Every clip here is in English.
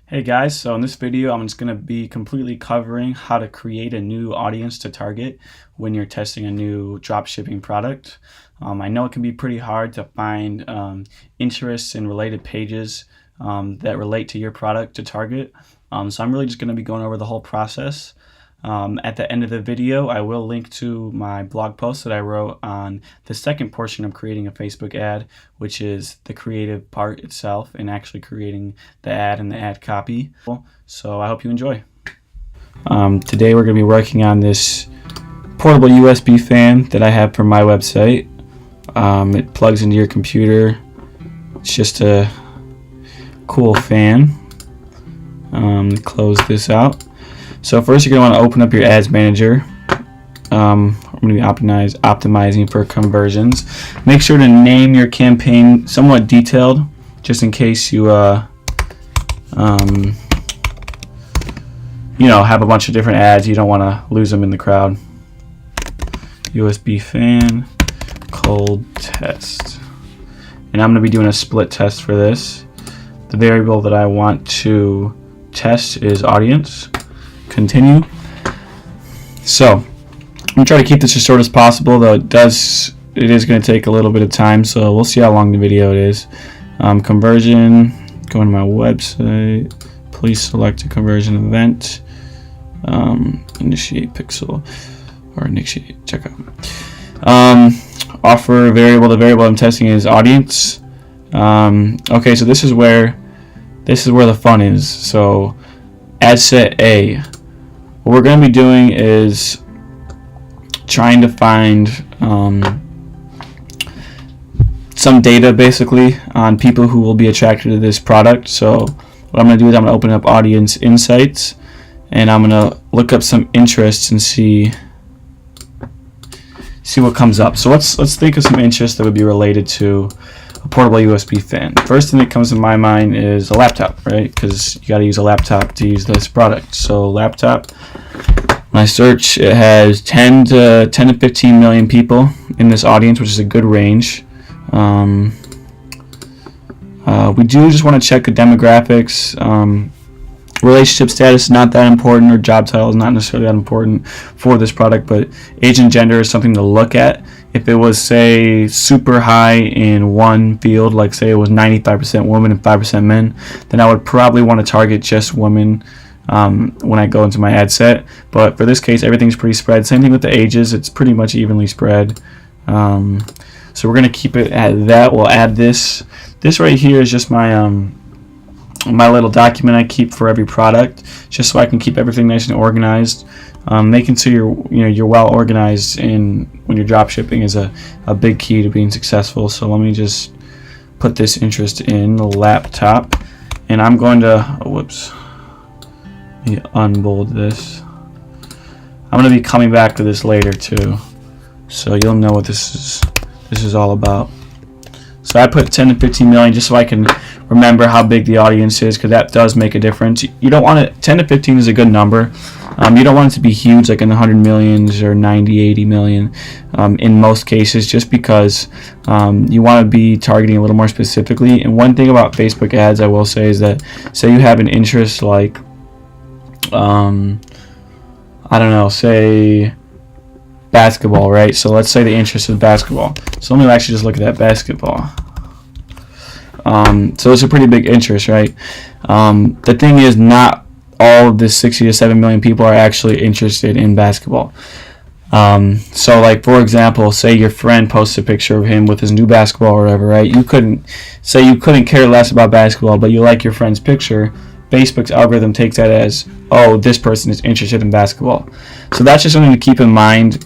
Hey guys, so in this video I'm just going to be completely covering how to create a new audience to target when you're testing a new drop shipping product. I know it can be pretty hard to find interests in related pages that relate to your product to target. So I'm really just going to be going over the whole process. At the end of the video, I will link to my blog post that I wrote on the second portion of creating a Facebook ad, which is the creative part itself and actually creating the ad and the ad copy. So I hope you enjoy. Today we're going to be working on this portable USB fan that I have for my website. It plugs into your computer. It's just a cool fan. Close this out. So first you're going to want to open up your ads manager. I'm going to be optimizing for conversions. Make sure to name your campaign somewhat detailed, just in case you have a bunch of different ads. You don't want to lose them in the crowd. USB fan, cold test. And I'm going to be doing a split test for this. The variable that I want to test is audience. Continue. So I'm gonna try to keep this as short as possible, though it is going to take a little bit of time, so we'll see how long the video it is. Conversion, go to my website, please select a conversion event, initiate pixel, or initiate checkout. Offer variable, the variable I'm testing is audience. Okay, so this is where the fun is. So ad set A. What we're going to be doing is trying to find some data basically on people who will be attracted to this product. So what I'm going to do is I'm going to open up Audience Insights and I'm going to look up some interests and see what comes up. So let's think of some interests that would be related to a portable USB fan. First thing that comes to my mind is a laptop, right? Because you got to use a laptop to use this product. So laptop, when I search, it has 10 to 15 million people in this audience, which is a good range. We do just want to check the demographics. Relationship status is not that important, or job title is not necessarily that important for this product, but age and gender is something to look at. If it was, say, super high in one field, like say it was 95% women and 5% men, then I would probably want to target just women when I go into my ad set. But for this case, everything's pretty spread. Same thing with the ages, it's pretty much evenly spread. So we're going to keep it at that. We'll add this. This right here is just my my little document I keep for every product, just so I can keep everything nice and organized. Making sure you're well organized when you're drop shipping is a big key to being successful. So let me just put this interest in the laptop, and I'm going to let me unbold this. I'm going to be coming back to this later too, so you'll know what this is all about. So I put 10 to 15 million just so I can remember how big the audience is, because that does make a difference. You don't want it, 10 to 15 is a good number. You don't want it to be huge, like in the 100 millions or 90, 80 million in most cases, just because you want to be targeting a little more specifically. And one thing about Facebook ads I will say is that, say you have an interest like, I don't know, say basketball, right? So let's say the interest is basketball. So let me actually just look at that basketball. So it's a pretty big interest, right? The thing is, not all of the 60 to 7 million people are actually interested in basketball. So like, for example, say your friend posts a picture of him with his new basketball or whatever, right? You couldn't care less about basketball, but you like your friend's picture. Facebook's algorithm takes that as, oh, this person is interested in basketball. So that's just something to keep in mind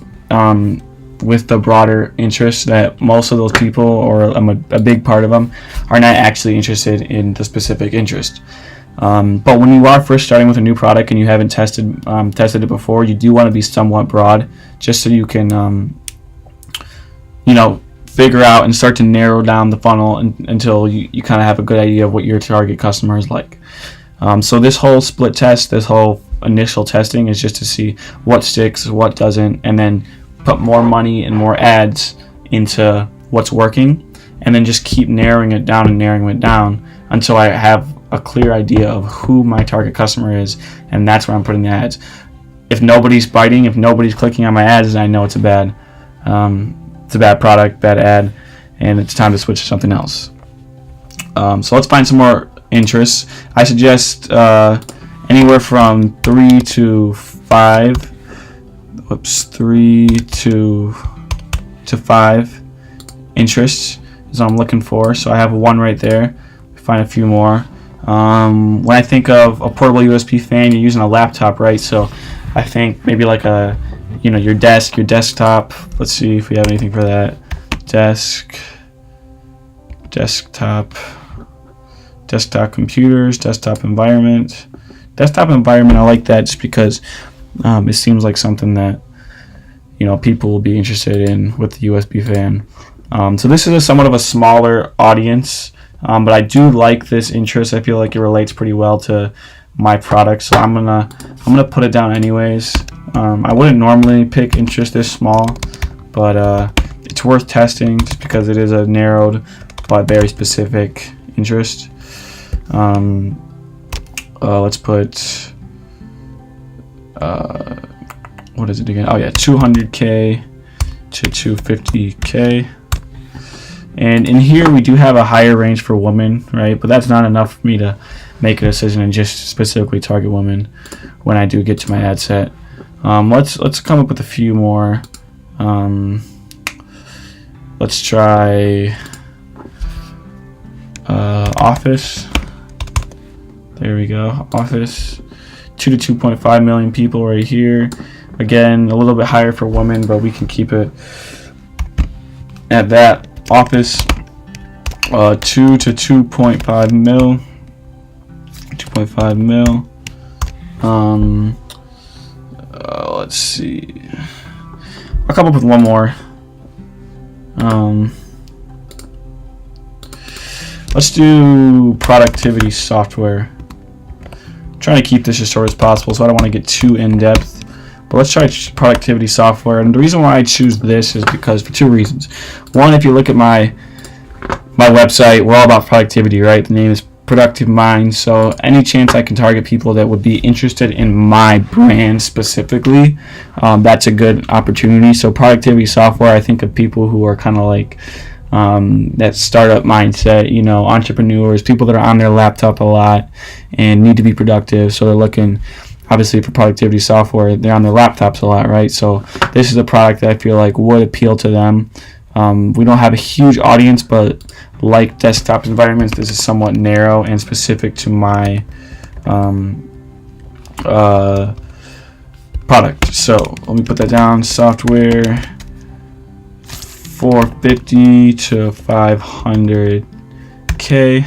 with the broader interest, that most of those people, or a big part of them, are not actually interested in the specific interest. But when you are first starting with a new product and you haven't tested it before, you do want to be somewhat broad, just so you can figure out and start to narrow down the funnel until you kind of have a good idea of what your target customer is like. So this whole split test, this whole initial testing, is just to see what sticks, what doesn't, and then put more money and more ads into what's working, and then just keep narrowing it down until I have a clear idea of who my target customer is, and that's where I'm putting the ads. If nobody's biting, if nobody's clicking on my ads, then I know it's a bad product, bad ad, and it's time to switch to something else. So let's find some more interests. I suggest anywhere from 3 to 5. 3 to 5 interests is what I'm looking for. So I have one right there. Find a few more. When I think of a portable USB fan, you're using a laptop, right? So I think maybe like a, your desk, your desktop. Let's see if we have anything for that. Desktop computers, desktop environment. Desktop environment, I like that just because it seems like something that people will be interested in with the USB fan. So this is somewhat of a smaller audience, but I do like this interest. I feel like it relates pretty well to my product, so I'm gonna put it down anyways. I wouldn't normally pick interest this small, but it's worth testing just because it is a narrowed but very specific interest. Let's put what is it again? Oh yeah, 200K to 250K. And in here we do have a higher range for women, right? But that's not enough for me to make a decision and just specifically target women when I do get to my ad set. Let's come up with a few more. Let's try Office. There we go. Office. 2 to 2.5 million people right here. Again, a little bit higher for women, but we can keep it at that. Office, 2 to 2.5 mil. 2.5 mil. Let's see. I'll come up with one more. Let's do productivity software. I'm trying to keep this as short as possible, so I don't want to get too in-depth. But let's try productivity software. And the reason why I choose this is because for two reasons. One, if you look at my website, we're all about productivity, right? The name is Productive Mind. So any chance I can target people that would be interested in my brand specifically, that's a good opportunity. So productivity software, I think of people who are kind of like that startup mindset, entrepreneurs, people that are on their laptop a lot and need to be productive. So they're looking obviously for productivity software. They're on their laptops a lot, right? So this is a product that I feel like would appeal to them. We don't have a huge audience, but like desktop environments, this is somewhat narrow and specific to my product. So let me put that down. Software, 450 to 500K.